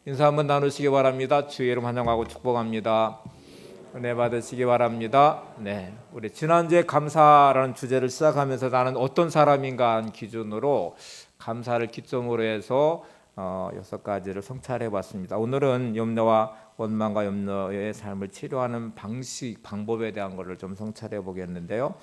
인사 한번 나누시기 바랍니다. 주의 이름 환영하고 축복합니다. 은혜 받으시기 바랍니다. 네, 우리 지난주에 감사라는 주제를 시작하면서 나는 어떤 사람인가 한 기준으로 감사를 기점으로 해서 6가지를 성찰해 봤습니다. 오늘은 염려와 원망과 염려의 삶을 치료하는 방법에 대한 것을 좀 성찰해 보겠는데요.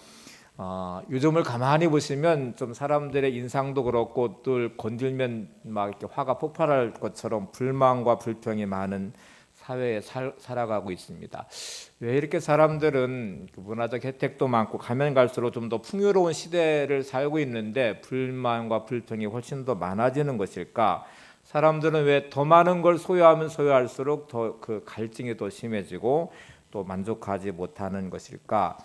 요즘을 가만히 보시면 좀 사람들의 인상도 그렇고 또 건들면 막 이렇게 화가 폭발할 것처럼 불만과 불평이 많은 사회에 살아가고 있습니다. 왜 이렇게 사람들은 문화적 혜택도 많고 가면 갈수록 좀 더 풍요로운 시대를 살고 있는데 불만과 불평이 훨씬 더 많아지는 것일까? 사람들은 왜 더 많은 걸 소유하면 소유할수록 더 그 갈증이 더 심해지고 또 만족하지 못하는 것일까?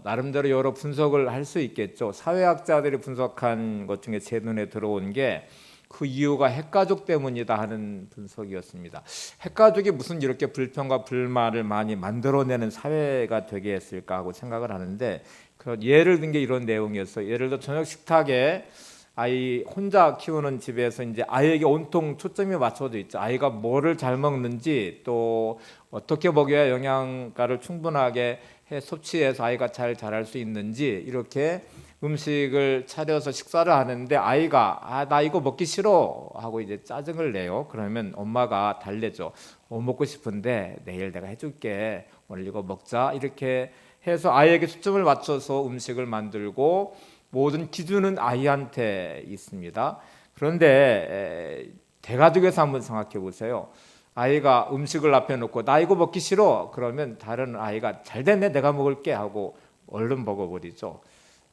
나름대로 여러 분석을 할 수 있겠죠. 사회학자들이 분석한 것 중에 제 눈에 들어온 게 그 이유가 핵가족 때문이다 하는 분석이었습니다. 핵가족이 무슨 이렇게 불평과 불만을 많이 만들어내는 사회가 되게 했을까 하고 생각을 하는데, 그 예를 든 게 이런 내용이었어요. 예를 들어 저녁 식탁에 아이 혼자 키우는 집에서 이제 아이에게 온통 초점이 맞춰져 있죠. 아이가 뭐를 잘 먹는지 또 어떻게 먹여야 영양가를 충분하게 섭취해서 아이가 잘 자랄 수 있는지 이렇게 음식을 차려서 식사를 하는데 아이가 나 이거 먹기 싫어 하고 이제 짜증을 내요. 그러면 엄마가 달래죠. 먹고 싶은데 내일 내가 해줄게. 오늘 이거 먹자. 이렇게 해서 아이에게 초점을 맞춰서 음식을 만들고 모든 기준은 아이한테 있습니다. 그런데 대가족에서 한번 생각해 보세요. 아이가 음식을 앞에 놓고 나 이거 먹기 싫어 그러면 다른 아이가 잘 됐네 내가 먹을게 하고 얼른 먹어버리죠.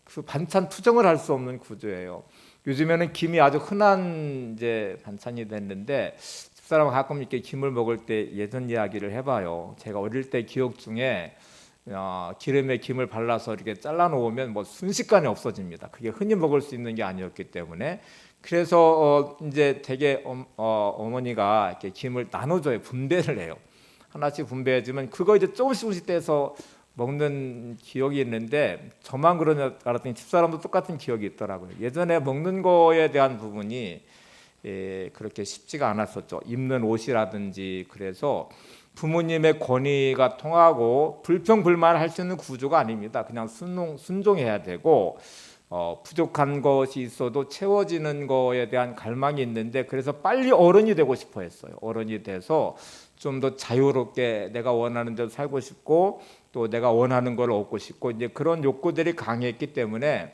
그 반찬 투정을 할 수 없는 구조예요. 요즘에는 김이 아주 흔한 이제 반찬이 됐는데 집사람은 가끔 이렇게 김을 먹을 때 예전 이야기를 해봐요. 제가 어릴 때 기억 중에 기름에 김을 발라서 이렇게 잘라 놓으면 순식간에 없어집니다. 그게 흔히 먹을 수 있는 게 아니었기 때문에. 그래서 이제 되게 어머니가 이렇게 김을 나눠줘요. 분배를 해요. 하나씩 분배해주면 그거 이제 조금씩 떼서 먹는 기억이 있는데 저만 그런 줄 알았더니 집사람도 똑같은 기억이 있더라고요. 예전에 먹는 거에 대한 부분이 그렇게 쉽지가 않았었죠. 입는 옷이라든지. 그래서 부모님의 권위가 통하고 불평불만을 할 수 있는 구조가 아닙니다. 그냥 순종해야 되고 부족한 것이 있어도 채워지는 거에 대한 갈망이 있는데, 그래서 빨리 어른이 되고 싶어 했어요. 어른이 돼서 좀 더 자유롭게 내가 원하는 대로 살고 싶고 또 내가 원하는 걸 얻고 싶고 이제 그런 욕구들이 강했기 때문에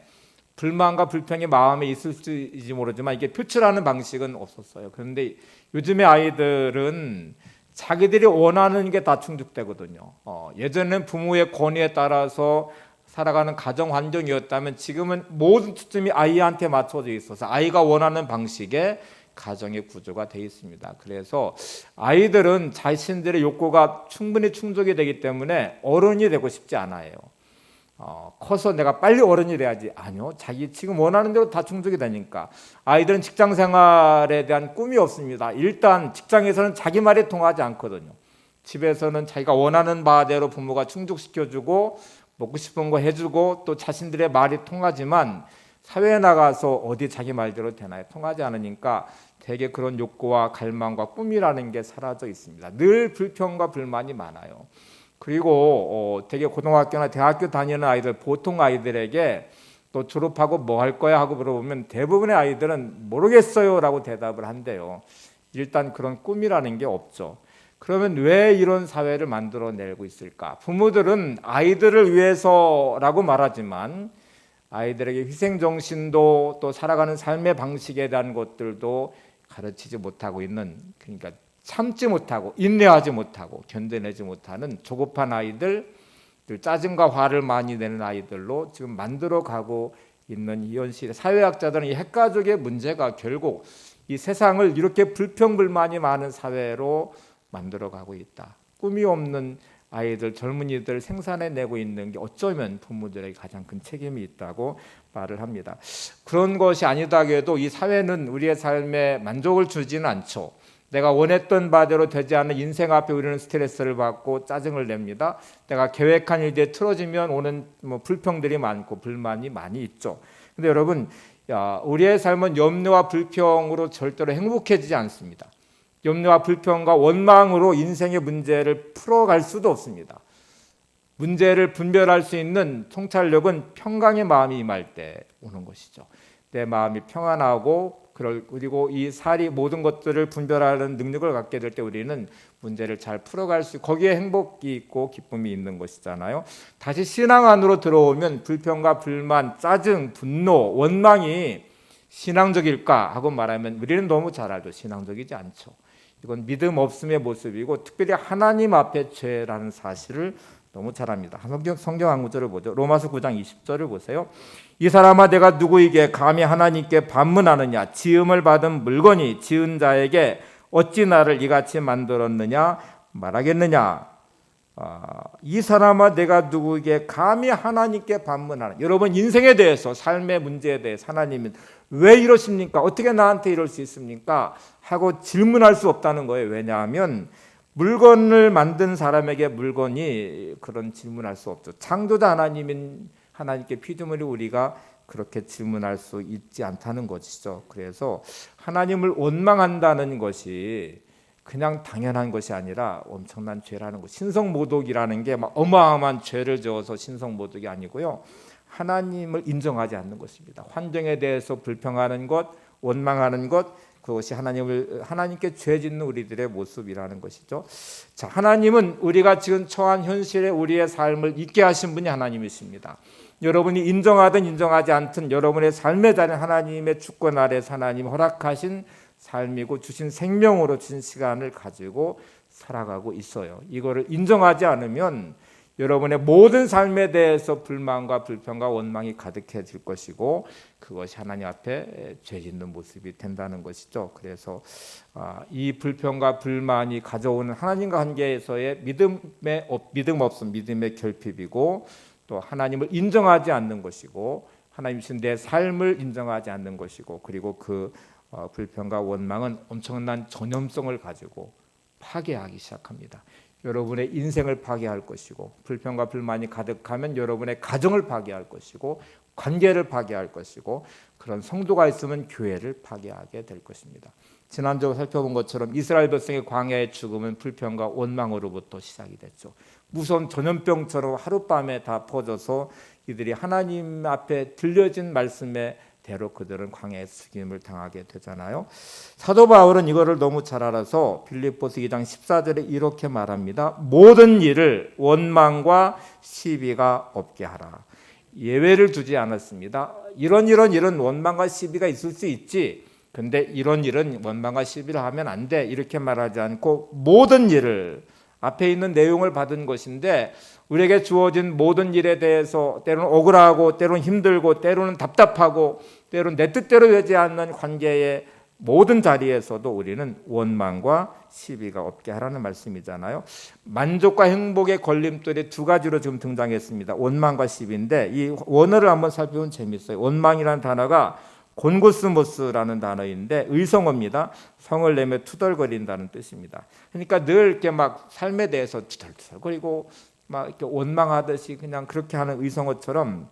불만과 불평이 마음에 있을지 모르지만 이게 표출하는 방식은 없었어요. 그런데 요즘의 아이들은 자기들이 원하는 게 다 충족되거든요. 예전에는 부모의 권위에 따라서 살아가는 가정 환경이었다면 지금은 모든 초점이 아이한테 맞춰져 있어서 아이가 원하는 방식의 가정의 구조가 되어 있습니다. 그래서 아이들은 자신들의 욕구가 충분히 충족이 되기 때문에 어른이 되고 싶지 않아요. 커서 내가 빨리 어른이 돼야지. 아니요. 자기 지금 원하는 대로 다 충족이 되니까. 아이들은 직장 생활에 대한 꿈이 없습니다. 일단 직장에서는 자기 말이 통하지 않거든요. 집에서는 자기가 원하는 바대로 부모가 충족시켜주고 먹고 싶은 거 해주고 또 자신들의 말이 통하지만 사회에 나가서 어디 자기 말대로 되나요? 통하지 않으니까 되게 그런 욕구와 갈망과 꿈이라는 게 사라져 있습니다. 늘 불평과 불만이 많아요. 그리고 되게 고등학교나 대학교 다니는 아이들, 보통 아이들에게 또 졸업하고 뭐 할 거야 하고 물어보면 대부분의 아이들은 모르겠어요 라고 대답을 한대요. 일단 그런 꿈이라는 게 없죠. 그러면 왜 이런 사회를 만들어내고 있을까? 부모들은 아이들을 위해서라고 말하지만 아이들에게 희생정신도 또 살아가는 삶의 방식에 대한 것들도 가르치지 못하고 있는, 그러니까 참지 못하고 인내하지 못하고 견뎌내지 못하는 조급한 아이들, 짜증과 화를 많이 내는 아이들로 지금 만들어가고 있는 이 현실. 사회학자들은 이 핵가족의 문제가 결국 이 세상을 이렇게 불평불만이 많은 사회로 만들어가고 있다. 꿈이 없는 아이들, 젊은이들 생산해내고 있는 게 어쩌면 부모들에게 가장 큰 책임이 있다고 말을 합니다. 그런 것이 아니다고 해도 이 사회는 우리의 삶에 만족을 주지는 않죠. 내가 원했던 바대로 되지 않는 인생 앞에 우리는 스트레스를 받고 짜증을 냅니다. 내가 계획한 일에 틀어지면 오는 불평들이 많고 불만이 많이 있죠. 근데 여러분, 우리의 삶은 염려와 불평으로 절대로 행복해지지 않습니다. 염려와 불평과 원망으로 인생의 문제를 풀어갈 수도 없습니다. 문제를 분별할 수 있는 통찰력은 평강의 마음이 임할 때 오는 것이죠. 내 마음이 평안하고 그리고 이 살이 모든 것들을 분별하는 능력을 갖게 될 때 우리는 문제를 잘 풀어갈 수, 거기에 행복이 있고 기쁨이 있는 것이잖아요. 다시 신앙 안으로 들어오면 불평과 불만, 짜증, 분노, 원망이 신앙적일까 하고 말하면 우리는 너무 잘 알죠. 신앙적이지 않죠. 이건 믿음 없음의 모습이고 특별히 하나님 앞에 죄라는 사실을 너무 잘 압니다. 성경 한 구절을 보죠. 로마서 9장 20절을 보세요. 이 사람아 내가 누구에게 감히 하나님께 반문하느냐. 지음을 받은 물건이 지은 자에게 어찌 나를 이같이 만들었느냐 말하겠느냐. 이 사람아 내가 누구에게 감히 하나님께 반문하느냐. 여러분 인생에 대해서 삶의 문제에 대해서 하나님은 왜 이러십니까? 어떻게 나한테 이럴 수 있습니까? 하고 질문할 수 없다는 거예요. 왜냐하면 물건을 만든 사람에게 물건이 그런 질문할 수 없죠. 창조자 하나님인 하나님께 피조물이 우리가 그렇게 질문할 수 있지 않다는 것이죠. 그래서 하나님을 원망한다는 것이 그냥 당연한 것이 아니라 엄청난 죄라는 것. 신성모독이라는 게 막 어마어마한 죄를 저어서 신성모독이 아니고요. 하나님을 인정하지 않는 것입니다. 환경에 대해서 불평하는 것, 원망하는 것, 그것이 하나님께 죄 짓는 우리들의 모습이라는 것이죠. 자, 하나님은 우리가 지금 처한 현실에 우리의 삶을 있게 하신 분이 하나님이십니다. 여러분이 인정하든 인정하지 않든 여러분의 삶의 자리는 하나님의 주권 아래서 하나님 허락하신 삶이고 주신 생명으로 주신 시간을 가지고 살아가고 있어요. 이거를 인정하지 않으면 여러분의 모든 삶에 대해서 불만과 불평과 원망이 가득해질 것이고 그것이 하나님 앞에 죄 짓는 모습이 된다는 것이죠. 그래서 이 불평과 불만이 가져오는 하나님과 관계에서의 믿음 없음, 믿음의 결핍이고 또 하나님을 인정하지 않는 것이고 하나님 주신 내 삶을 인정하지 않는 것이고 그리고 그 불평과 원망은 엄청난 전염성을 가지고 파괴하기 시작합니다. 여러분의 인생을 파괴할 것이고 불평과 불만이 가득하면 여러분의 가정을 파괴할 것이고 관계를 파괴할 것이고 그런 성도가 있으면 교회를 파괴하게 될 것입니다. 지난주에 살펴본 것처럼 이스라엘 백성의 광야의 죽음은 불평과 원망으로부터 시작이 됐죠. 무서운 전염병처럼 하룻밤에 다 퍼져서 이들이 하나님 앞에 들려진 말씀에 대로 그들은 광야에서 죽임을 당하게 되잖아요. 사도 바울은 이거를 너무 잘 알아서 빌립보서 2장 14절에 이렇게 말합니다. 모든 일을 원망과 시비가 없게 하라. 예외를 두지 않았습니다. 이런 원망과 시비가 있을 수 있지. 근데 이런 일은 원망과 시비를 하면 안 돼. 이렇게 말하지 않고 모든 일을 앞에 있는 내용을 받은 것인데 우리에게 주어진 모든 일에 대해서 때로는 억울하고 때로는 힘들고 때로는 답답하고 때로는 내 뜻대로 되지 않는 관계의 모든 자리에서도 우리는 원망과 시비가 없게 하라는 말씀이잖아요. 만족과 행복의 걸림돌이 두 가지로 지금 등장했습니다. 원망과 시비인데 이 원어를 한번 살펴보면 재밌어요. 원망이라는 단어가 곤고스모스라는 단어인데 의성어입니다. 성을 내며 투덜거린다는 뜻입니다. 그러니까 늘 이렇게 막 삶에 대해서 투덜투덜거리고 막 이렇게 원망하듯이 그냥 그렇게 하는 의성어처럼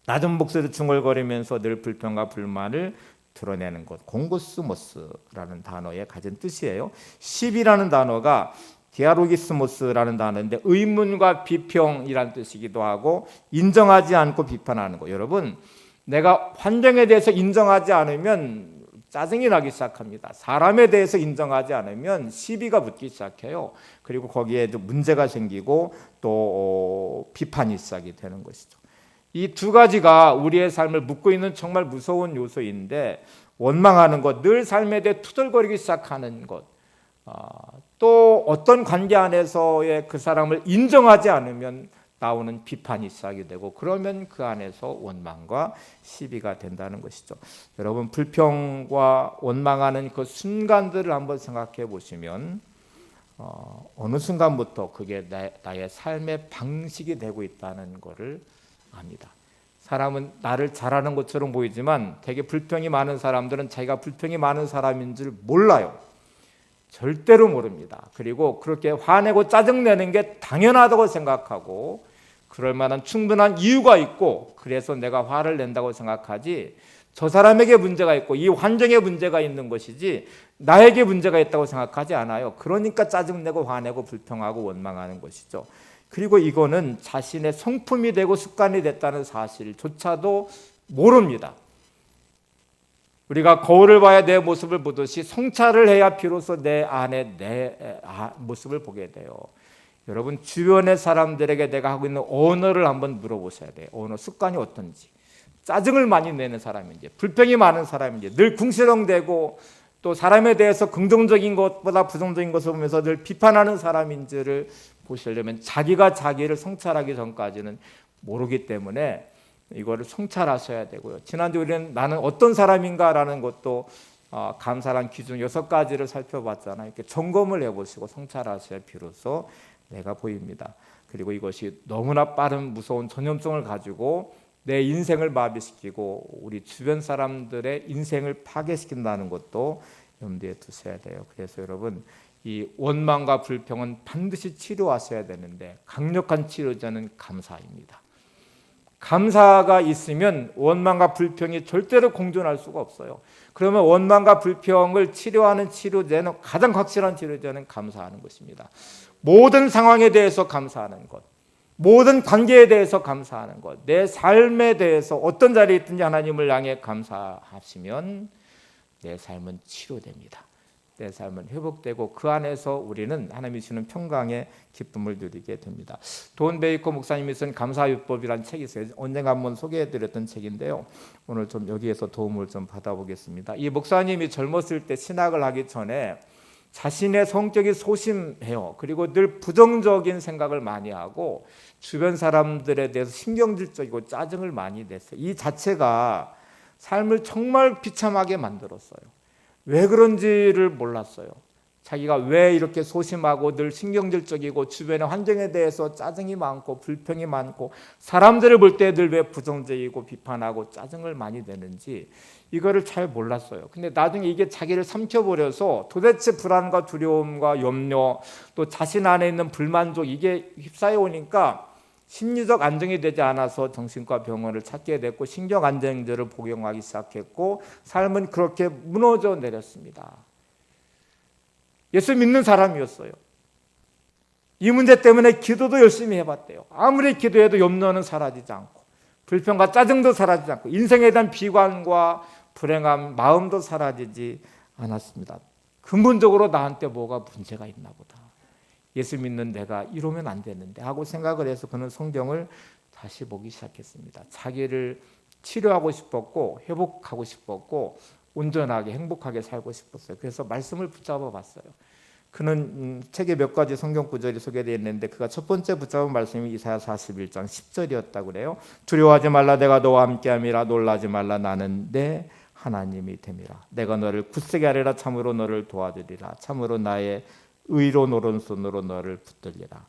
낮은 목소리로 중얼거리면서 늘 불평과 불만을 드러내는 것, 곤고스모스라는 단어에 가진 뜻이에요. 시비라는 단어가 디아로기스모스라는 단어인데 의문과 비평이라는 뜻이기도 하고 인정하지 않고 비판하는 거. 여러분, 내가 환경에 대해서 인정하지 않으면 짜증이 나기 시작합니다. 사람에 대해서 인정하지 않으면 시비가 붙기 시작해요. 그리고 거기에도 문제가 생기고 또 비판이 시작이 되는 것이죠. 이 두 가지가 우리의 삶을 묶고 있는 정말 무서운 요소인데 원망하는 것, 늘 삶에 대해 투덜거리기 시작하는 것, 또 어떤 관계 안에서의 그 사람을 인정하지 않으면 나오는 비판이 시작이 되고 그러면 그 안에서 원망과 시비가 된다는 것이죠. 여러분 불평과 원망하는 그 순간들을 한번 생각해 보시면 어느 순간부터 그게 나의 삶의 방식이 되고 있다는 것을 압니다. 사람은 나를 잘하는 것처럼 보이지만 되게 불평이 많은 사람들은 자기가 불평이 많은 사람인 줄 몰라요. 절대로 모릅니다. 그리고 그렇게 화내고 짜증내는 게 당연하다고 생각하고 그럴 만한 충분한 이유가 있고 그래서 내가 화를 낸다고 생각하지 저 사람에게 문제가 있고 이 환경에 문제가 있는 것이지 나에게 문제가 있다고 생각하지 않아요. 그러니까 짜증내고 화내고 불평하고 원망하는 것이죠. 그리고 이거는 자신의 성품이 되고 습관이 됐다는 사실조차도 모릅니다. 우리가 거울을 봐야 내 모습을 보듯이 성찰을 해야 비로소 내 안에 내 모습을 보게 돼요. 여러분 주변의 사람들에게 내가 하고 있는 언어를 한번 물어보셔야 돼요. 언어 습관이 어떤지, 짜증을 많이 내는 사람인지, 불평이 많은 사람인지, 늘 궁시렁대고 또 사람에 대해서 긍정적인 것보다 부정적인 것을 보면서 늘 비판하는 사람인지를 보시려면 자기가 자기를 성찰하기 전까지는 모르기 때문에 이거를 성찰하셔야 되고요. 지난주 우리는 나는 어떤 사람인가라는 것도 감사란 기준 6가지를 살펴봤잖아요. 이렇게 점검을 해보시고 성찰하셔야 비로소 내가 보입니다. 그리고 이것이 너무나 빠른 무서운 전염성을 가지고 내 인생을 마비시키고 우리 주변 사람들의 인생을 파괴시킨다는 것도 염두에 두셔야 돼요. 그래서 여러분 이 원망과 불평은 반드시 치료하셔야 되는데 강력한 치료제는 감사입니다. 감사가 있으면 원망과 불평이 절대로 공존할 수가 없어요. 그러면 원망과 불평을 치료하는 치료제는 가장 확실한 치료제는 감사하는 것입니다. 모든 상황에 대해서 감사하는 것, 모든 관계에 대해서 감사하는 것, 내 삶에 대해서 어떤 자리에 있든지 하나님을 향해 감사하시면 내 삶은 치료됩니다. 내 삶은 회복되고 그 안에서 우리는 하나님이 주시는 평강의 기쁨을 누리게 됩니다. 돈 베이커 목사님이 쓴 감사요법이라는 책이 있어요. 언젠가 한번 소개해드렸던 책인데요. 오늘 좀 여기에서 도움을 좀 받아보겠습니다. 이 목사님이 젊었을 때 신학을 하기 전에 자신의 성격이 소심해요. 그리고 늘 부정적인 생각을 많이 하고 주변 사람들에 대해서 신경질적이고 짜증을 많이 냈어요. 이 자체가 삶을 정말 비참하게 만들었어요. 왜 그런지를 몰랐어요. 자기가 왜 이렇게 소심하고 늘 신경질적이고 주변의 환경에 대해서 짜증이 많고 불평이 많고 사람들을 볼 때 늘 왜 부정적이고 비판하고 짜증을 많이 내는지 이거를 잘 몰랐어요. 근데 나중에 이게 자기를 삼켜버려서 도대체 불안과 두려움과 염려 또 자신 안에 있는 불만족 이게 휩싸여 오니까 심리적 안정이 되지 않아서 정신과 병원을 찾게 됐고 신경안정제를 복용하기 시작했고 삶은 그렇게 무너져 내렸습니다. 예수 믿는 사람이었어요. 이 문제 때문에 기도도 열심히 해봤대요. 아무리 기도해도 염려는 사라지지 않고 불평과 짜증도 사라지지 않고 인생에 대한 비관과 불행함, 마음도 사라지지 않았습니다. 근본적으로 나한테 뭐가 문제가 있나 보다. 예수 믿는 내가 이러면 안 되는데 하고 생각을 해서 그는 성경을 다시 보기 시작했습니다. 자기를 치료하고 싶었고 회복하고 싶었고 온전하게 행복하게 살고 싶었어요. 그래서 말씀을 붙잡아 봤어요. 그는 책에 몇 가지 성경 구절이 소개되어 있는데 그가 첫 번째 붙잡은 말씀이 이사야 41장 10절이었다고 그래요. 두려워하지 말라 내가 너와 함께함이라 놀라지 말라 나는 내 하나님이 됨이라. 내가 너를 굳세게 하리라 참으로 너를 도와주리라. 참으로 나의 의로운 오른손으로 너를 붙들리라.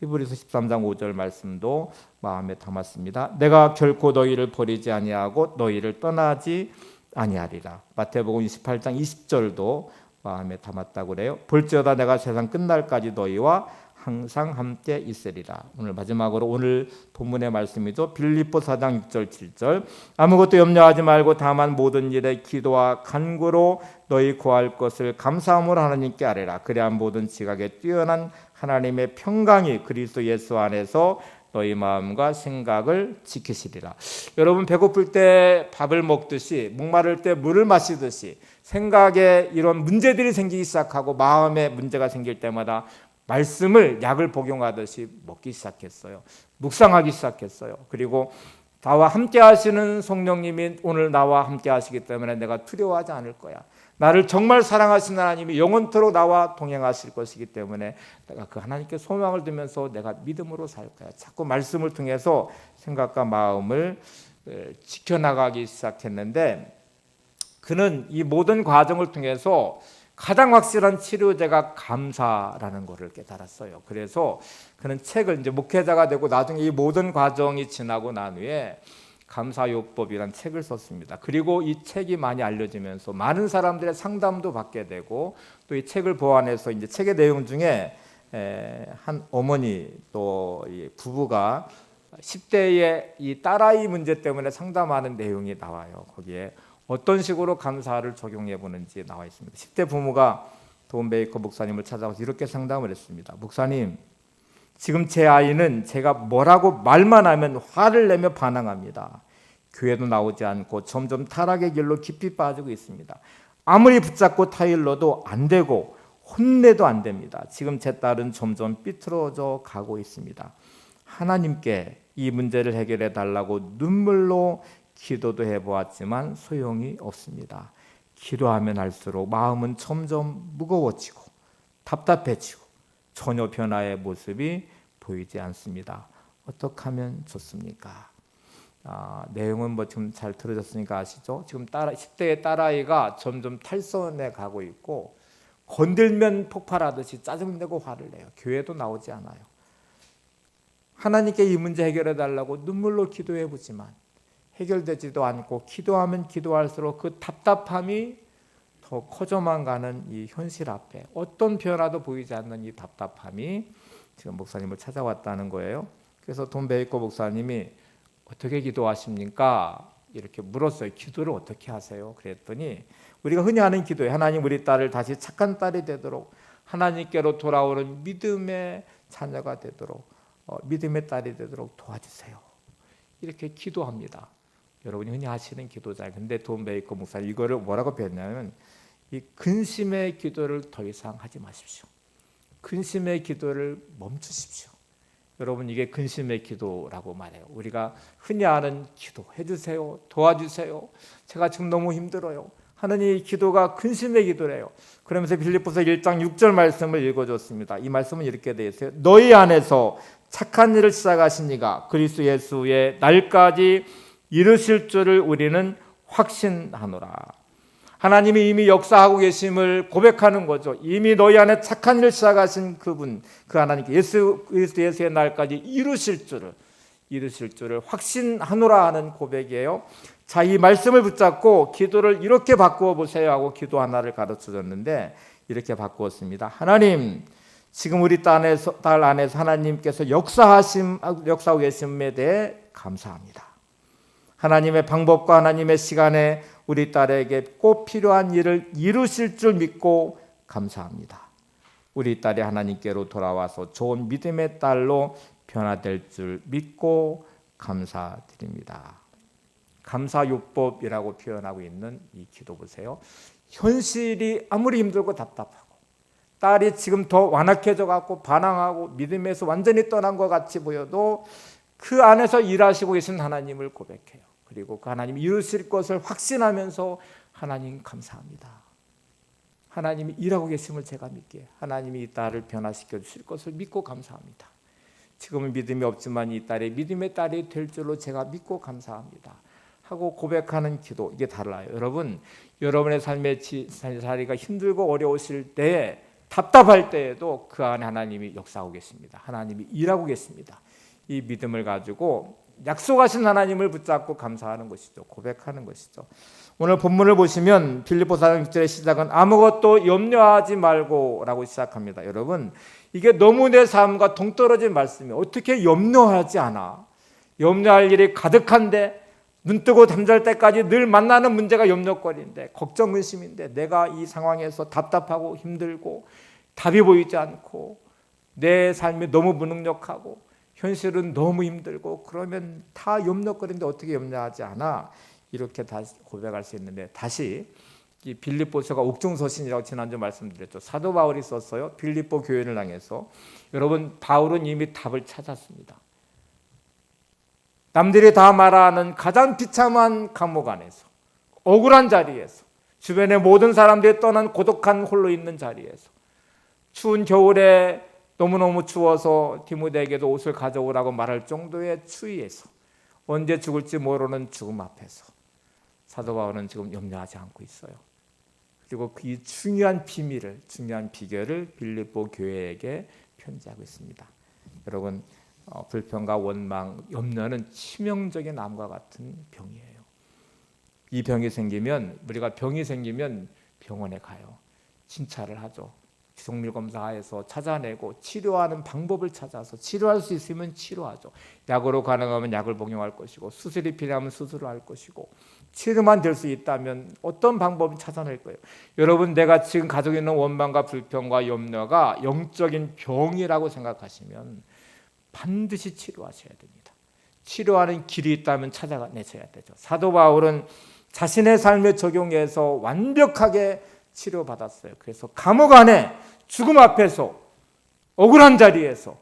히브리서 13장 5절 말씀도 마음에 담았습니다. 내가 결코 너희를 버리지 아니하고 너희를 떠나지 아니하리라. 마태복음 28장 20절도 마음에 담았다고 그래요. 볼지어다 내가 세상 끝날까지 너희와 항상 함께 있으리라. 오늘 마지막으로 오늘 본문의 말씀이죠. 빌립보 4장 6절 7절 아무것도 염려하지 말고 다만 모든 일에 기도와 간구로 너희 구할 것을 감사함으로 하나님께 아뢰라. 그래야 모든 지각에 뛰어난 하나님의 평강이 그리스도 예수 안에서 너희 마음과 생각을 지키시리라. 여러분 배고플 때 밥을 먹듯이 목마를 때 물을 마시듯이 생각에 이런 문제들이 생기기 시작하고 마음에 문제가 생길 때마다 말씀을 약을 복용하듯이 먹기 시작했어요. 묵상하기 시작했어요. 그리고 나와 함께 하시는 성령님이 오늘 나와 함께 하시기 때문에 내가 두려워하지 않을 거야. 나를 정말 사랑하시는 하나님이 영원토록 나와 동행하실 것이기 때문에 내가 그 하나님께 소망을 두면서 내가 믿음으로 살 거야. 자꾸 말씀을 통해서 생각과 마음을 지켜나가기 시작했는데 그는 이 모든 과정을 통해서 가장 확실한 치료제가 감사라는 것을 깨달았어요. 그래서 그는 책을 이제 목회자가 되고 나중에 이 모든 과정이 지나고 난 후에 감사요법이란 책을 썼습니다. 그리고 이 책이 많이 알려지면서 많은 사람들의 상담도 받게 되고 또 이 책을 보완해서 이제 책의 내용 중에 한 어머니 또 부부가 10대의 이 딸아이 문제 때문에 상담하는 내용이 나와요. 거기에 어떤 식으로 감사를 적용해 보는지 나와 있습니다. 10대 부모가 돈 베이커 목사님을 찾아와서 이렇게 상담을 했습니다. 목사님, 지금 제 아이는 제가 뭐라고 말만 하면 화를 내며 반항합니다. 교회도 나오지 않고 점점 타락의 길로 깊이 빠지고 있습니다. 아무리 붙잡고 타일러도 안 되고 혼내도 안 됩니다. 지금 제 딸은 점점 삐뚤어져 가고 있습니다. 하나님께 이 문제를 해결해 달라고 눈물로 기도도 해보았지만 소용이 없습니다. 기도하면 할수록 마음은 점점 무거워지고 답답해지고 전혀 변화의 모습이 보이지 않습니다. 어떻게 하면 좋습니까? 내용은 뭐 지금 잘 들으셨으니까 아시죠? 지금 10대의 딸아이가 점점 탈선해 가고 있고 건들면 폭발하듯이 짜증내고 화를 내요. 교회도 나오지 않아요. 하나님께 이 문제 해결해 달라고 눈물로 기도해 보지만 해결되지도 않고 기도하면 기도할수록 그 답답함이 더 커져만 가는 이 현실 앞에 어떤 변화도 보이지 않는 이 답답함이 지금 목사님을 찾아왔다는 거예요. 그래서 돈 베이커 목사님이 어떻게 기도하십니까? 이렇게 물었어요. 기도를 어떻게 하세요? 그랬더니 우리가 흔히 하는 기도에 하나님 우리 딸을 다시 착한 딸이 되도록 하나님께로 돌아오는 믿음의 자녀가 되도록 믿음의 딸이 되도록 도와주세요. 이렇게 기도합니다. 여러분이 흔히 하시는 기도잖아요. 근데 돈 베이커 목사님 이거를 뭐라고 배웠냐면 이 근심의 기도를 더 이상 하지 마십시오. 근심의 기도를 멈추십시오. 여러분 이게 근심의 기도라고 말해요. 우리가 흔히 하는 기도 해주세요. 도와주세요. 제가 지금 너무 힘들어요. 하는 이 기도가 근심의 기도래요. 그러면서 빌립보서 1장 6절 말씀을 읽어줬습니다. 이 말씀은 이렇게 되어 있어요. 너희 안에서 착한 일을 시작하신 이가 그리스도 예수의 날까지 이루실 줄을 우리는 확신하노라. 하나님이 이미 역사하고 계심을 고백하는 거죠. 이미 너희 안에 착한 일을 시작하신 그분, 그 하나님께 그리스도 예수의 날까지 이루실 줄을 확신하노라 하는 고백이에요. 자, 이 말씀을 붙잡고 기도를 이렇게 바꾸어 보세요 하고 기도 하나를 가르쳐 줬는데 이렇게 바꾸었습니다. 하나님, 지금 우리 딸 안에서 하나님께서 역사하고 계심에 대해 감사합니다. 하나님의 방법과 하나님의 시간에 우리 딸에게 꼭 필요한 일을 이루실 줄 믿고 감사합니다. 우리 딸이 하나님께로 돌아와서 좋은 믿음의 딸로 변화될 줄 믿고 감사드립니다. 감사요법이라고 표현하고 있는 이 기도 보세요. 현실이 아무리 힘들고 답답하고 딸이 지금 더 완악해져 갖고 반항하고 믿음에서 완전히 떠난 것 같이 보여도 그 안에서 일하시고 계신 하나님을 고백해요. 그리고 그 하나님이 이루실 것을 확신하면서 하나님 감사합니다. 하나님이 일하고 계심을 제가 믿기에 하나님이 이 딸을 변화시켜 주실 것을 믿고 감사합니다. 지금은 믿음이 없지만 이 딸이 믿음의 딸이 될 줄로 제가 믿고 감사합니다. 하고 고백하는 기도, 이게 달라요. 여러분, 여러분의 삶의 자리가 힘들고 어려우실 때에 답답할 때에도 그 안에 하나님이 역사하고 계십니다. 하나님이 일하고 계십니다. 이 믿음을 가지고 약속하신 하나님을 붙잡고 감사하는 것이죠. 고백하는 것이죠. 오늘 본문을 보시면 빌립보서 4장 6절의 시작은 아무것도 염려하지 말고 라고 시작합니다. 여러분, 이게 너무 내 삶과 동떨어진 말씀이에요. 어떻게 염려하지 않아? 염려할 일이 가득한데 눈뜨고 잠잘 때까지 늘 만나는 문제가 염려거리인데 걱정 의심인데 내가 이 상황에서 답답하고 힘들고 답이 보이지 않고 내 삶이 너무 무능력하고 현실은 너무 힘들고 그러면 다 염려거리인데 어떻게 염려하지 않아? 이렇게 다시 고백할 수 있는데 다시 이 빌립보서가 옥중서신이라고 지난주 말씀드렸죠. 사도 바울이 썼어요. 빌립보 교회를 향해서. 여러분, 바울은 이미 답을 찾았습니다. 남들이 다 말하는 가장 비참한 감옥 안에서 억울한 자리에서 주변의 모든 사람들이 떠난 고독한 홀로 있는 자리에서 추운 겨울에 너무너무 추워서 디모데에게도 옷을 가져오라고 말할 정도의 추위에서 언제 죽을지 모르는 죽음 앞에서 사도 바울은 지금 염려하지 않고 있어요. 그리고 이 중요한 비밀을, 중요한 비결을 빌립보 교회에게 편지하고 있습니다. 여러분, 불평과 원망, 염려는 치명적인 암과 같은 병이에요. 이 병이 생기면 우리가 병이 생기면 병원에 가요. 진찰을 하죠. 기성밀 검사해서 찾아내고 치료하는 방법을 찾아서 치료할 수 있으면 치료하죠. 약으로 가능하면 약을 복용할 것이고 수술이 필요하면 수술을 할 것이고 치료만 될 수 있다면 어떤 방법을 찾아낼 거예요. 여러분 내가 지금 가지고 있는 원망과 불평과 염려가 영적인 병이라고 생각하시면 반드시 치료하셔야 됩니다. 치료하는 길이 있다면 찾아내셔야 되죠. 사도 바울은 자신의 삶에 적용해서 완벽하게 치료받았어요. 그래서 감옥 안에 죽음 앞에서 억울한 자리에서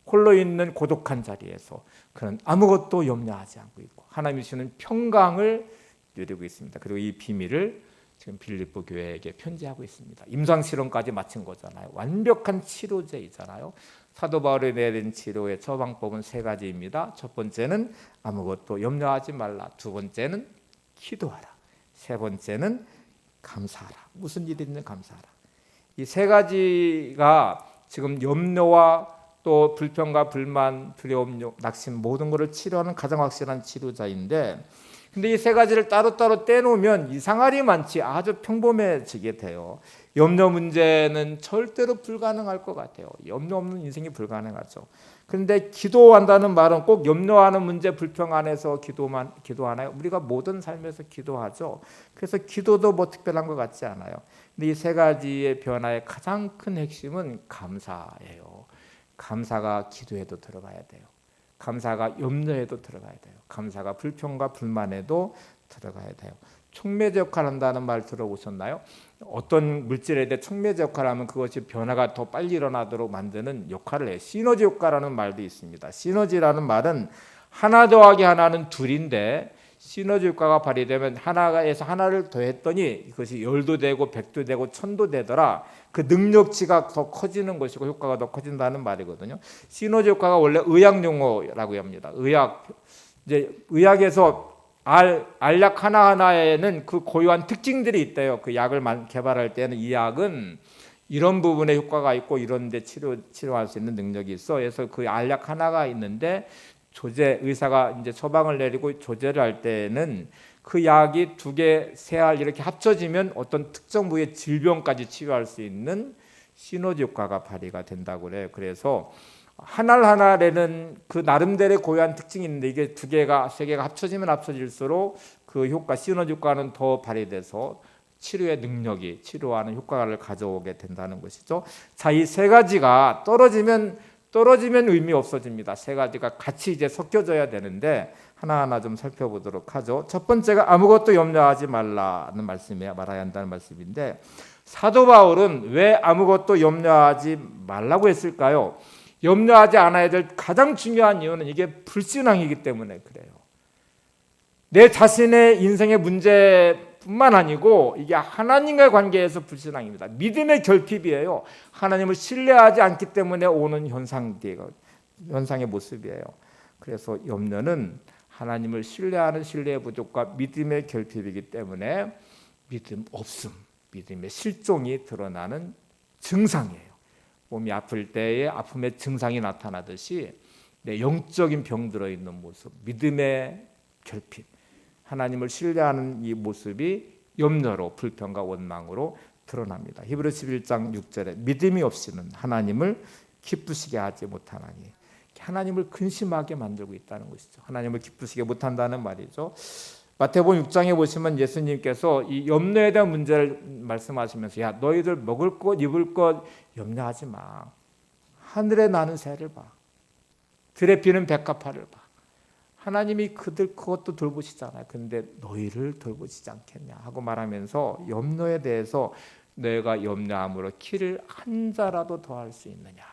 홀로 있는 고독한 자리에서 그는 아무것도 염려하지 않고 있고 하나님이 주시는 평강을 누리고 있습니다. 그리고 이 비밀을 지금 빌립보 교회에게 편지하고 있습니다. 임상 실험까지 마친 거잖아요. 완벽한 치료제이잖아요. 사도 바울이 내린 치료의 처방법은 3가지입니다. 첫 번째는 아무것도 염려하지 말라. 두 번째는 기도하라. 세 번째는 감사하라. 무슨 일이 있는 감사하라. 이 3가지가 지금 염려와 또 불평과 불만, 두려움, 낙심 모든 것을 치료하는 가장 확실한 치료자인데 근데 이 3가지를 따로따로 떼놓으면 이상할이 많지 아주 평범해지게 돼요. 염려 문제는 절대로 불가능할 것 같아요. 염려 없는 인생이 불가능하죠. 그런데 기도한다는 말은 꼭 염려하는 문제 불평 안에서 기도하나요? 우리가 모든 삶에서 기도하죠. 그래서 기도도 뭐 특별한 것 같지 않아요. 근데 이 3가지의 변화의 가장 큰 핵심은 감사예요. 감사가 기도에도 들어가야 돼요. 감사가 염려에도 들어가야 돼요. 감사가 불평과 불만에도 들어가야 돼요. 촉매제 역할을 한다는 말 들어보셨나요? 어떤 물질에 대해 촉매제 역할을 하면 그것이 변화가 더 빨리 일어나도록 만드는 역할을 해요. 시너지 효과라는 말도 있습니다. 시너지라는 말은 하나 더하기 하나는 2인데 시너지 효과가 발휘되면 하나에서 하나를 더했더니 그것이 10도 되고 100도 되고 1000도 되더라. 그 능력치가 더 커지는 것이고 효과가 더 커진다는 말이거든요. 시너지 효과가 원래 의학 용어라고 합니다. 의학에서 알약 하나하나에는 그 고유한 특징들이 있대요. 그 약을 개발할 때는 이 약은 이런 부분에 효과가 있고 이런 데 치료할 수 있는 능력이 있어. 그래서 그 알약 하나가 있는데 의사가 이제 처방을 내리고 조제를 할 때는 그 약이 2개, 3알 이렇게 합쳐지면 어떤 특정 부위의 질병까지 치료할 수 있는 시너지 효과가 발휘가 된다고 그래요. 그래서 한 알 한 알에는 그 나름대로의 고유한 특징이 있는데 이게 2개가, 3개가 합쳐지면 합쳐질수록 그 효과, 시너지 효과는 더 발휘돼서 치료의 능력이 치료하는 효과를 가져오게 된다는 것이죠. 자, 이 3가지가 떨어지면 의미 없어집니다. 3가지가 같이 이제 섞여져야 되는데 하나하나 좀 살펴보도록 하죠. 첫 번째가 아무것도 염려하지 말라는 말아야 한다는 말씀인데 사도 바울은 왜 아무것도 염려하지 말라고 했을까요? 염려하지 않아야 될 가장 중요한 이유는 이게 불신앙이기 때문에 그래요. 내 자신의 인생의 문제뿐만 아니고 이게 하나님과의 관계에서 불신앙입니다. 믿음의 결핍이에요. 하나님을 신뢰하지 않기 때문에 오는 현상의 모습이에요. 그래서 염려는 하나님을 신뢰하는 신뢰의 부족과 믿음의 결핍이기 때문에 믿음 없음, 믿음의 실종이 드러나는 증상이에요. 몸이 아플 때에 아픔의 증상이 나타나듯이 내 영적인 병 들어있는 모습, 믿음의 결핍, 하나님을 신뢰하는 이 모습이 염려로 불평과 원망으로 드러납니다. 히브리서 11장 6절에 믿음이 없이는 하나님을 기쁘시게 하지 못하나니 하나님을 근심하게 만들고 있다는 것이죠. 하나님을 기쁘시게 못한다는 말이죠. 마태복음 6장에 보시면 예수님께서 이 염려에 대한 문제를 말씀하시면서 야 너희들 먹을 것 입을 것 염려하지 마. 하늘에 나는 새를 봐. 들에 피는 백합화를 봐. 하나님이 그것도 돌보시잖아요. 근데 너희를 돌보시지 않겠냐 하고 말하면서 염려에 대해서 너희가 염려함으로 키를 한 자라도 더할 수 있느냐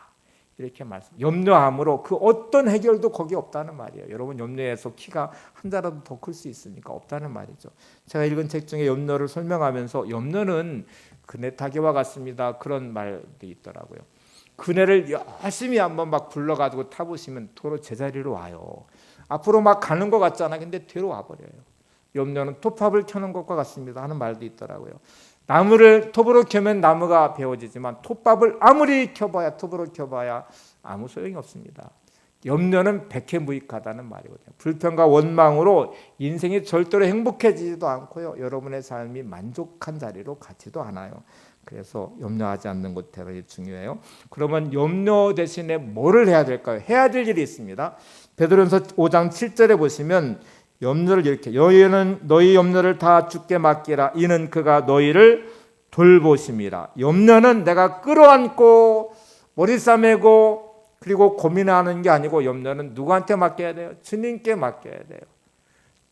이렇게 말씀. 염려함으로 그 어떤 해결도 거기 없다는 말이에요. 여러분 염려해서 키가 한 자라도 더 클 수 있으니까 없다는 말이죠. 제가 읽은 책 중에 염려를 설명하면서 염려는 그네 타기와 같습니다. 그런 말도 있더라고요. 그네를 열심히 한번 막 불러가지고 타보시면 도로 제자리로 와요. 앞으로 막 가는 것 같잖아. 근데 뒤로 와버려요. 염려는 톱밥을 켜는 것과 같습니다 하는 말도 있더라고요. 나무를 톱으로 켜면 나무가 베어지지만 톱밥을 아무리 톱으로 켜봐야 아무 소용이 없습니다. 염려는 백해무익하다는 말이거든요. 불평과 원망으로 인생이 절대로 행복해지지도 않고요. 여러분의 삶이 만족한 자리로 가지도 않아요. 그래서 염려하지 않는 것 대단히 중요해요. 그러면 염려 대신에 뭐를 해야 될까요? 해야 될 일이 있습니다. 베드로전서 5장 7절에 보시면 염려를 이렇게 너희는 너희 염려를 다 주께 맡기라 이는 그가 너희를 돌보심이라. 염려는 내가 끌어안고 머리 싸매고 그리고 고민하는 게 아니고 염려는 누구한테 맡겨야 돼요? 주님께 맡겨야 돼요.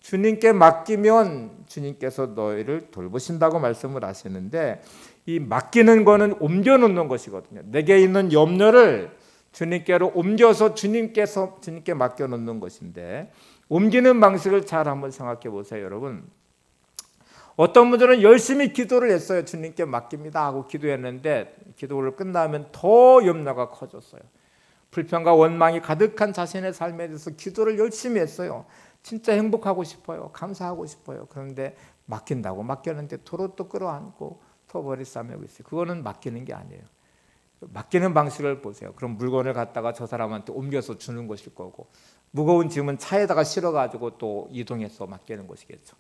주님께 맡기면 주님께서 너희를 돌보신다고 말씀을 하시는데 이 맡기는 거는 옮겨놓는 것이거든요. 내게 있는 염려를 주님께로 옮겨서 주님께 맡겨놓는 것인데 옮기는 방식을 잘 한번 생각해 보세요, 여러분. 어떤 분들은 열심히 기도를 했어요. 주님께 맡깁니다 하고 기도했는데 기도를 끝나면 더 염려가 커졌어요. 불평과 원망이 가득한 자신의 삶에 대해서 기도를 열심히 했어요. 진짜 행복하고 싶어요. 감사하고 싶어요. 그런데 맡긴다고 맡겼는데 도로 또 끌어안고 더 머리 싸매고 있어요. 그거는 맡기는 게 아니에요. 맡기는 방식을 보세요. 그럼 물건을 갖다가 저 사람한테 옮겨서 주는 것일 거고 무거운 짐은 차에다가 실어가지고 또 이동해서 맡기는 것이겠죠.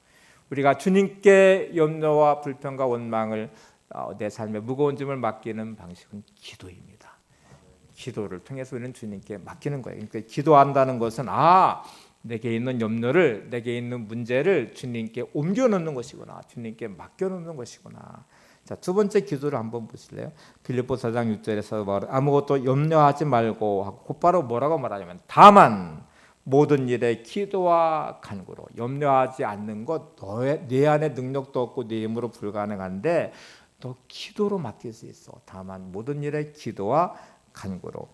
우리가 주님께 염려와 불평과 원망을 내 삶의 무거운 짐을 맡기는 방식은 기도입니다. 기도를 통해서 우리는 주님께 맡기는 거예요. 그러니까 기도한다는 것은 내게 있는 염려를 내게 있는 문제를 주님께 옮겨놓는 것이구나. 주님께 맡겨놓는 것이구나. 자, 두 번째 기도를 한번 보실래요? 빌립보서 4장 6절에서 아무것도 염려하지 말고 하고 곧바로 뭐라고 말하냐면 다만 모든 일에 기도와 간구로. 염려하지 않는 것 내 안에 능력도 없고 내 힘으로 불가능한데 너 기도로 맡길 수 있어. 다만 모든 일에 기도와 간구로.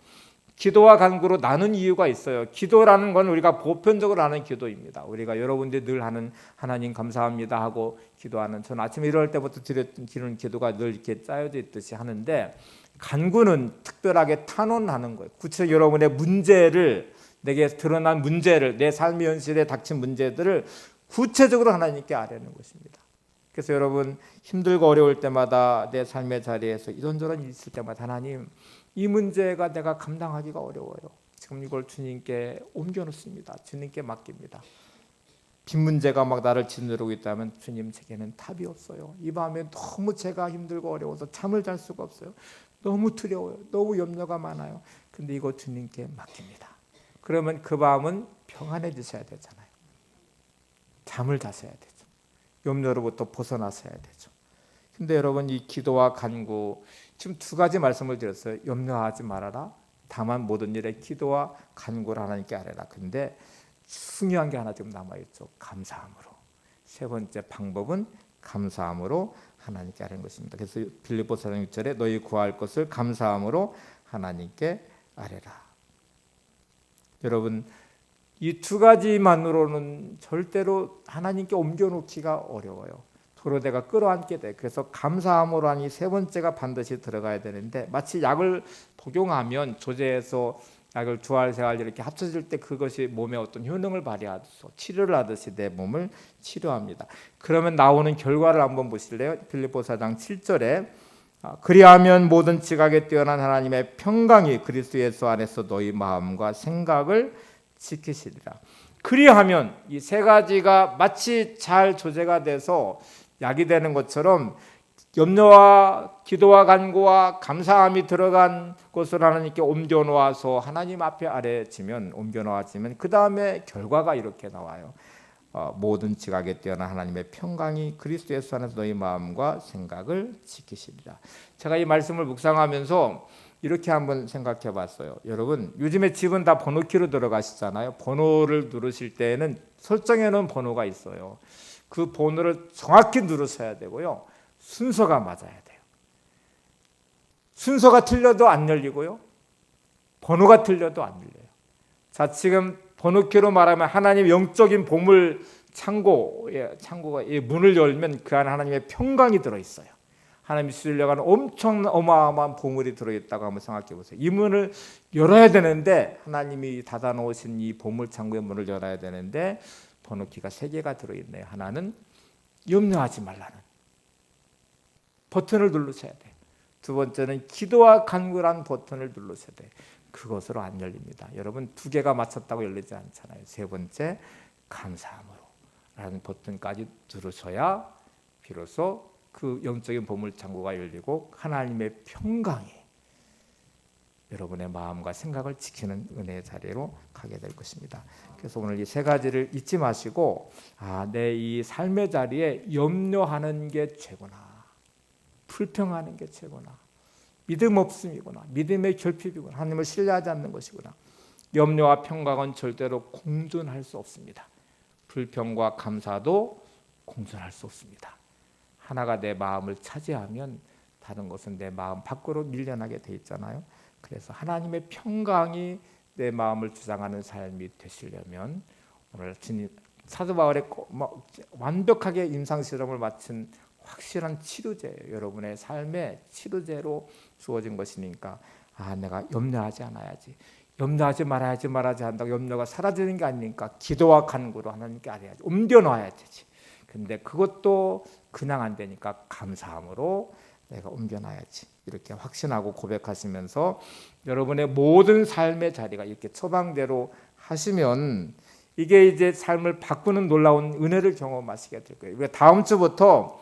기도와 간구로 나눈 이유가 있어요. 기도라는 건 우리가 보편적으로 하는 기도입니다. 우리가 여러분들이 늘 하는 하나님 감사합니다 하고 기도하는, 저는 아침에 일어날 때부터 드리는 기도가 늘 이렇게 짜여져 있듯이 하는데, 간구는 특별하게 탄원하는 거예요. 구체적으로 여러분의 문제를, 내게 드러난 문제를, 내 삶의 현실에 닥친 문제들을 구체적으로 하나님께 아뢰는 것입니다. 그래서 여러분 힘들고 어려울 때마다 내 삶의 자리에서 이런저런 일이 있을 때마다 하나님, 이 문제가 내가 감당하기가 어려워요. 지금 이걸 주님께 옮겨놓습니다. 주님께 맡깁니다. 빈 문제가 막 나를 짓누르고 있다면 주님, 제게는 답이 없어요. 이 밤에 너무 제가 힘들고 어려워서 잠을 잘 수가 없어요. 너무 두려워요. 너무 염려가 많아요. 근데 이거 주님께 맡깁니다. 그러면 그 밤은 평안해지셔야 되잖아요. 잠을 자셔야 되죠. 염려로부터 벗어나셔야 되죠. 근데 여러분, 이 기도와 간구, 지금 두 가지 말씀을 드렸어요. 염려하지 말아라. 다만 모든 일에 기도와 간구를 하나님께 아뢰라. 근데 중요한 게 하나 지금 남아있죠. 감사함으로. 세 번째 방법은 감사함으로 하나님께 아뢰는 것입니다. 그래서 빌립보서 4장 6절에 너희 구할 것을 감사함으로 하나님께 아뢰라. 여러분, 이 두 가지만으로는 절대로 하나님께 옮겨놓기가 어려워요. 도로 내가 끌어안게 돼. 그래서 감사함으로 하니 세 번째가 반드시 들어가야 되는데, 마치 약을 복용하면 조제해서 약을 두 알, 세 알 이렇게 합쳐질 때 그것이 몸에 어떤 효능을 발휘하듯이 치료를 하듯이 내 몸을 치료합니다. 그러면 나오는 결과를 한번 보실래요? 빌립보서 4장 7절에 그리하면 모든 지각에 뛰어난 하나님의 평강이 그리스도 예수 안에서 너희 마음과 생각을 지키시리라. 그리하면 이 세 가지가 마치 잘 조제가 돼서 약이 되는 것처럼 염려와 기도와 간구와 감사함이 들어간 것을 하나님께 옮겨놓아서 하나님 앞에 아뢰지면, 옮겨놓아지면 그 다음에 결과가 이렇게 나와요. 모든 지각에 뛰어난 하나님의 평강이 그리스도 예수 안에서 너희 마음과 생각을 지키시리라. 제가 이 말씀을 묵상하면서 이렇게 한번 생각해 봤어요. 여러분, 요즘에 집은 다 번호키로 들어가시잖아요. 번호를 누르실 때에는 설정해 놓은 번호가 있어요. 그 번호를 정확히 누르셔야 되고요. 순서가 맞아야 돼요. 순서가 틀려도 안 열리고요. 번호가 틀려도 안 열려요. 자, 지금 번호키로 말하면 하나님 영적인 보물 창고가 문을 열면 그 안에 하나님의 평강이 들어있어요. 하나님이 주시려고 엄청 어마어마한 보물이 들어있다고 한번 생각해 보세요. 이 문을 열어야 되는데, 하나님이 닫아놓으신 이 보물 창고의 문을 열어야 되는데 번호키가 3개가 들어있네요. 하나는 염려하지 말라는 버튼을 누르셔야 돼요. 두 번째는 기도와 간구란 버튼을 누르셔야 돼요. 그것으로 안 열립니다. 여러분, 2개가 맞췄다고 열리지 않잖아요. 세 번째, 감사함으로 라는 버튼까지 누르셔야 비로소 그 영적인 보물창고가 열리고 하나님의 평강이 여러분의 마음과 생각을 지키는 은혜의 자리로 가게 될 것입니다. 그래서 오늘 이 세 가지를 잊지 마시고 내 이 삶의 자리에 염려하는 게 죄구나, 불평하는 게 죄구나, 믿음 없음이구나, 믿음의 결핍이구나, 하나님을 신뢰하지 않는 것이구나. 염려와 평강은 절대로 공존할 수 없습니다. 불평과 감사도 공존할 수 없습니다. 하나가 내 마음을 차지하면 다른 것은 내 마음 밖으로 밀려나게 돼 있잖아요. 그래서 하나님의 평강이 내 마음을 주장하는 삶이 되시려면 오늘 사도 바울의 완벽하게 임상실험을 마친 확실한 치료제예요. 여러분의 삶의 치료제로 주어진 것이니까 내가 염려하지 않아야지, 염려하지 말아야지 한다고 염려가 사라지는 게 아니니까 기도와 간구로 하나님께 아뢰야지, 옮겨놔야 되지. 근데 그것도 그냥 안 되니까 감사함으로 내가 옮겨놔야지, 이렇게 확신하고 고백하시면서 여러분의 모든 삶의 자리가 이렇게 처방대로 하시면 이게 이제 삶을 바꾸는 놀라운 은혜를 경험하시게 될 거예요. 우리가 다음 주부터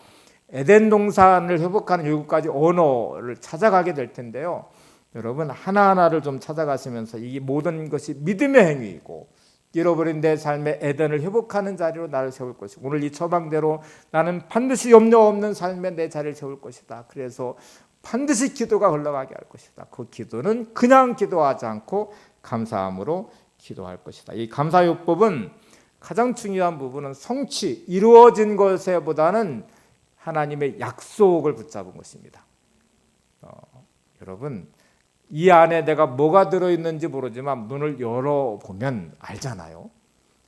에덴 동산을 회복하는 7가지 언어를 찾아가게 될 텐데요. 여러분 하나하나를 좀 찾아가시면서 이 모든 것이 믿음의 행위이고 잃어버린 내 삶의 에덴을 회복하는 자리로 나를 세울 것이고, 오늘 이 처방대로 나는 반드시 염려 없는 삶에 내 자리를 세울 것이다. 그래서 반드시 기도가 흘러가게 할 것이다. 그 기도는 그냥 기도하지 않고 감사함으로 기도할 것이다. 이 감사요법은 가장 중요한 부분은 성취, 이루어진 것에보다는 하나님의 약속을 붙잡은 것입니다. 여러분 이 안에 내가 뭐가 들어있는지 모르지만 문을 열어보면 알잖아요.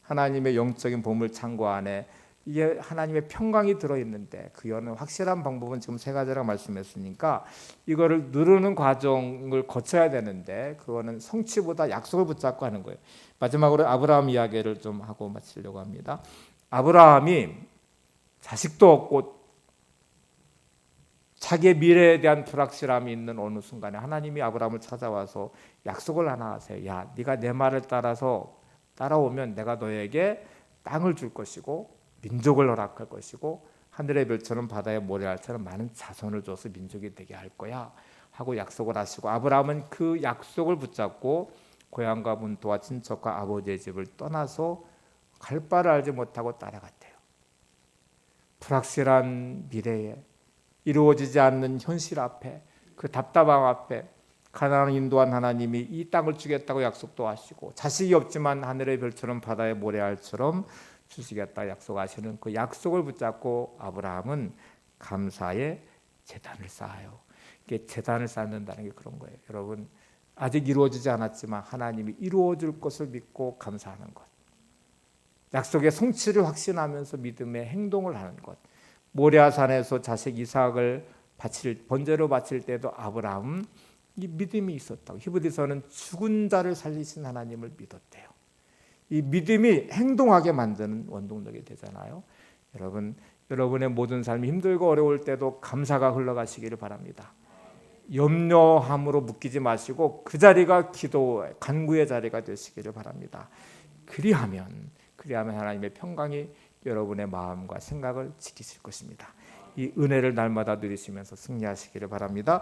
하나님의 영적인 보물 창고 안에 이게 하나님의 평강이 들어있는데 그 여는 확실한 방법은 지금 3가지라고 말씀했으니까 이거를 누르는 과정을 거쳐야 되는데 그거는 성취보다 약속을 붙잡고 하는 거예요. 마지막으로 아브라함 이야기를 좀 하고 마치려고 합니다. 아브라함이 자식도 없고 자기의 미래에 대한 불확실함이 있는 어느 순간에 하나님이 아브라함을 찾아와서 약속을 하나 하세요. 야, 네가 내 말을 따라오면 내가 너에게 땅을 줄 것이고 민족을 허락할 것이고 하늘의 별처럼 바다의 모래알처럼 많은 자손을 줘서 민족이 되게 할 거야 하고 약속을 하시고, 아브라함은 그 약속을 붙잡고 고향과 본토와 친척과 아버지의 집을 떠나서 갈 바를 알지 못하고 따라갔대요. 불확실한 미래에, 이루어지지 않는 현실 앞에, 그 답답함 앞에 가나안을 인도한 하나님이 이 땅을 주겠다고 약속도 하시고 자식이 없지만 하늘의 별처럼 바다의 모래알처럼 주시겠다 약속하시는 그 약속을 붙잡고 아브라함은 감사의 제단을 쌓아요. 이게 제단을 쌓는다는 게 그런 거예요. 여러분 아직 이루어지지 않았지만 하나님이 이루어질 것을 믿고 감사하는 것, 약속의 성취를 확신하면서 믿음의 행동을 하는 것. 모리아산에서 자식 이삭을 번제로 바칠 때도 아브라함은 이 믿음이 있었다고. 히브리서는 죽은 자를 살리신 하나님을 믿었대요. 이 믿음이 행동하게 만드는 원동력이 되잖아요. 여러분, 여러분의 모든 삶이 힘들고 어려울 때도 감사가 흘러가시기를 바랍니다. 염려함으로 묶이지 마시고 그 자리가 기도, 간구의 자리가 되시기를 바랍니다. 그리하면 하나님의 평강이 여러분의 마음과 생각을 지키실 것입니다. 이 은혜를 날마다 누리시면서 승리하시기를 바랍니다.